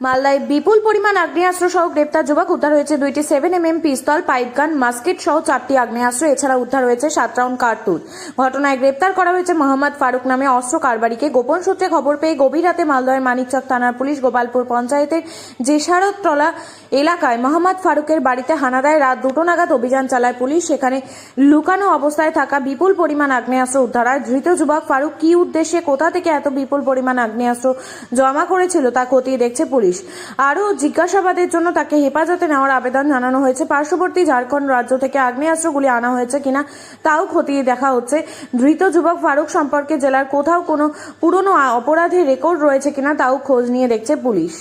মালদায় বিপুল পরিমাণ আগ্নেয়াস্ত্র সহ গ্রেপ্তার যুবক। উদ্ধার হয়েছে 2টি 7mm পিস্তল, পাইপগান, মাস্কেট সহ 4টি আগ্নেয়াস্ত্র। এছাড়া উদ্ধার হয়েছে 7 রাউন্ড কার্তুজ। ঘটনায় গ্রেপ্তার করা হয়েছে মোহাম্মদ ফারুক নামে অস্ত্র কারবারিকে। গোপন সূত্রে খবর পেয়ে গভীর রাতে মালদহের মানিকচক থানার পুলিশ গোপালপুর পঞ্চায়েতের জেসারতলা এলাকায় মোহাম্মদ ফারুকের বাড়িতে হানা দেয়। রাত 2টো নাগাদ অভিযান চালায় পুলিশ। সেখানে লুকানো অবস্থায় থাকা বিপুল পরিমাণ আগ্নেয়াস্ত্র উদ্ধার হয়। ধৃত যুবক ফারুক কী উদ্দেশ্যে, কোথা থেকে এত বিপুল পরিমাণ আগ্নেয়াস্ত্র জমা করেছিল তা খতিয়ে দেখছে পুলিশ। আরও জিজ্ঞাসাবাদের জন্য তাকে হেফাজতে নেওয়ার আবেদন জানানো হয়েছে। পার্শ্ববর্তী ঝাড়খণ্ড রাজ্য থেকে আগ্নেয়াস্ত্রগুলি আনা হয়েছে কিনা তাও খতিয়ে দেখা হচ্ছে। ধৃত যুবক ফারুক সম্পর্কে জেলার কোথাও কোনো পুরনো অপরাধের রেকর্ড রয়েছে কিনা তাও খোঁজ নিয়ে দেখছে পুলিশ।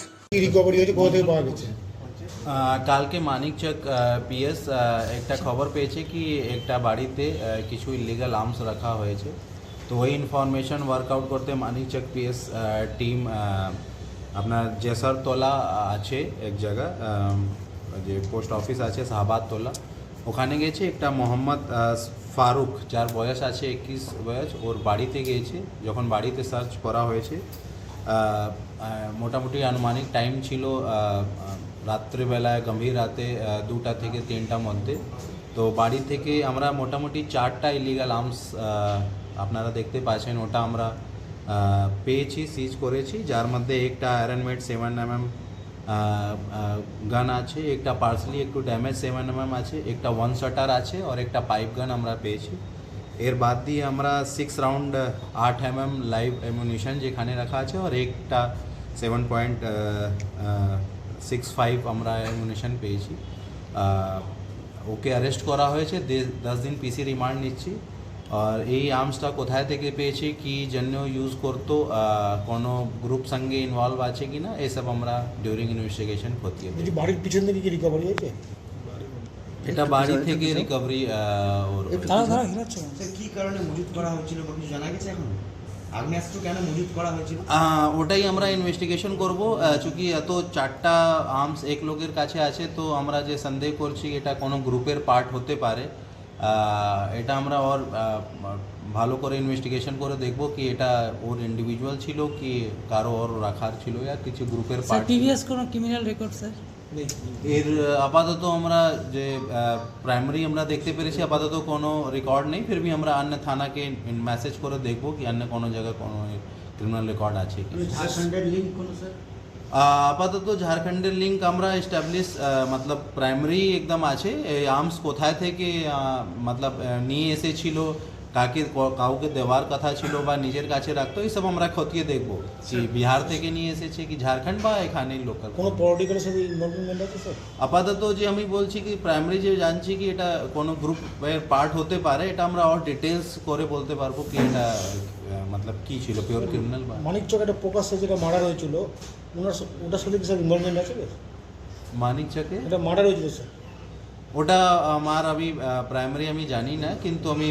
কালকে মানিকচক পিএস একটা খবর পেয়েছে কি একটা বাড়িতে কিছু ইলিগাল আর্মস রাখা হয়েছে। তো ওই ইনফরমেশন ওয়ার্কআউট করতে মানিকচক পিএস টিম আপনার জেসারতলা আছে এক জায়গা, যে পোস্ট অফিস আছে শাহবাদতলা, ওখানে গেছে। একটা মোহাম্মদ ফারুক, যার বয়স আছে 21 বয়স, ওর বাড়িতে গিয়েছে। যখন বাড়িতে সার্চ করা হয়েছে, মোটামুটি আনুমানিক টাইম ছিল রাত্রিবেলায়, গম্ভীর রাতে 2টা থেকে 3টার মধ্যে। তো বাড়ি থেকে আমরা মোটামুটি 4টা ইলিগাল আর্মস আপনারা দেখতে পাচ্ছেন, ওটা আমরা পেয়েছি, সিজ করেছি। যার মধ্যে একটা আয়রন মেড 7mm গান আছে, একটা পার্সলি একটু ড্যামেজ 7mm আছে, একটা 1 শটার আছে, আর একটা পাইপ গান আমরা পেয়েছি। এর বাদ দিয়ে আমরা 6 রাউন্ড 8mm লাইভ অ্যামুনিশন যেখানে রাখা আছে, আর একটা 7.65 আমরা অ্যামুনিশন পেয়েছি। ওকে অ্যারেস্ট করা হয়েছে, 10 দিন পিসি রিমান্ড নিচ্ছি। আর এই আর্মসটা কোথায় থেকে পেয়েছে, কি জন্য ইউজ করতো, কোনো গ্রুপ সঙ্গে ইনভলভ আছে কিনা, এসব আমরা ডিউরিং ইনভেস্টিগেশন খতিয়ে দেখি। বাড়ির পিছন থেকে কি রিকভারি হয়েছে? এটা বাড়ি থেকে রিকভারি। কি কারণে মজুত করা হয়েছিল জানা গেছে এখন? আগ্নেয়াস্ত্র কেন মজুত করা হয়েছিল ওটাই আমরা ইনভেস্টিগেশন করব। চूंकि এত 4টা আর্মস এক লোকের কাছে আছে, তো আমরা যে সন্দেহ করছি এটা কোনো গ্রুপের পার্ট হতে পারে। এটা আমরা ওর ভালো করে ইনভেস্টিগেশন করে দেখব কি এটা ওর ইন্ডিভিজুয়াল ছিল কি কারো ওর রাখার ছিল, या কিছু গ্রুপের পার্ট। প্রিভিয়াস কোনো ক্রিমিনাল রেকর্ড স্যার? এর আপাতত আমরা যে প্রাইমারি আমরা দেখতে পেরেছি, আপাতত কোনো রেকর্ড নেই। ফির भी আমরা অন্য থানাকে মেসেজ করে দেখব কি অন্য কোনো জায়গায় কোনো ক্রিমিনাল রেকর্ড আছে কি। ঝাড়খণ্ডের লিঙ্ক কোন স্যার? আপাতত ঝাড়খণ্ডের লিঙ্ক আমরা এস্টাবলিশ মতলব প্রাইমারি একদম আছে। এই আর্মস কোথায় থেকে মতলব নিয়ে এসেছিল, কাউকে দেওয়ার কথা ছিল বা নিজের কাছে রাখতো, এইসব আমরা খতিয়ে দেখব কি বিহার থেকে নিয়ে এসেছে কি ঝাড়খণ্ড বা এখানেই লোকাল। কোনো পলিটিক্যাল সাথে ইনভলভমেন্ট আছে স্যার? আপাতত যে আমি বলছি কি প্রাইমারি যে জানছি কি এটা কোনো গ্রুপের পার্ট হতে পারে, এটা আমরা আর ডিটেলস করে বলতে পারবো কি এটা মতলব কি ছিল, পিওর ক্রিমিনাল বা। মানিকচক একটা প্রকাশ্যে যেটা মার্ডার হয়েছিল, ওটার সাথে কি স্যার ইনভলভমেন্ট আছে? মানিকচকে এটা মার্ডার হয়েছিল স্যার? ওটা আমার আমি প্রাইমারি আমি জানি না, কিন্তু আমি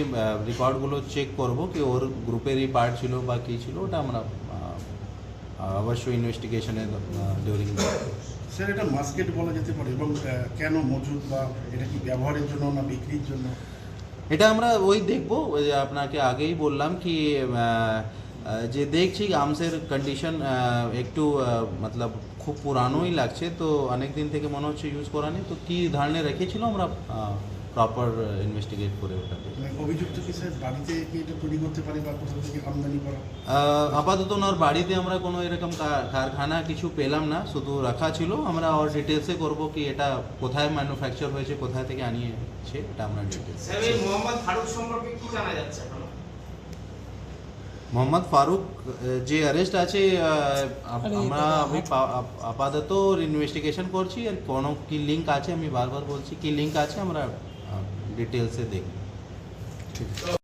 রেকর্ডগুলো চেক করব কি ওর গ্রুপেরই পার্ট ছিল বা কী ছিল, ওটা আমরা অবশ্যই ইনভেস্টিগেশনে ডিউরিং। স্যার এটা মাস্কেট বলা যেতে পারে, এবং কেন মজুদ, বা এটা কি ব্যবহারের জন্য না বিক্রির জন্য? এটা আমরা ওই দেখবো, যে আপনাকে আগেই বললাম কি যে দেখছি আর্মসের কন্ডিশন একটু মতলব খুব পুরানোই লাগছে, তো অনেক দিন থেকে মনে হচ্ছে ইউজ করা নেই। তো কী ধরনের রেখেছিল আমরা প্রপার ইনভেস্টিগেট করে ওটাকে। অভিযুক্ত কি স্যার বাড়িতে কি এটা তৈরি করতে পারে বা কোথাও থেকে আমদানি করা? আপাতত ওনার বাড়িতে আমরা কোনো এরকম কারখানা কিছু পেলাম না, শুধু রাখা ছিল। আমরা আর ডিটেলসে করব কি এটা কোথায় ম্যানুফ্যাকচার হয়েছে, কোথায় থেকে আনিয়েছে, এটা আমরা ডিটেলস। মোহাম্মদ ফারুক সম্পর্কে কি জানা যাচ্ছে এখন? মোহাম্মদ ফারুক যে অ্যারেস্ট আছে, আমরা আপাতত ইনভেস্টিগেশন করছি। আর কোনো কি লিঙ্ক আছে, আমি বারবার বলছি কি লিঙ্ক আছে, আমরা ডিটেলসে দেখি। ঠিক আছে।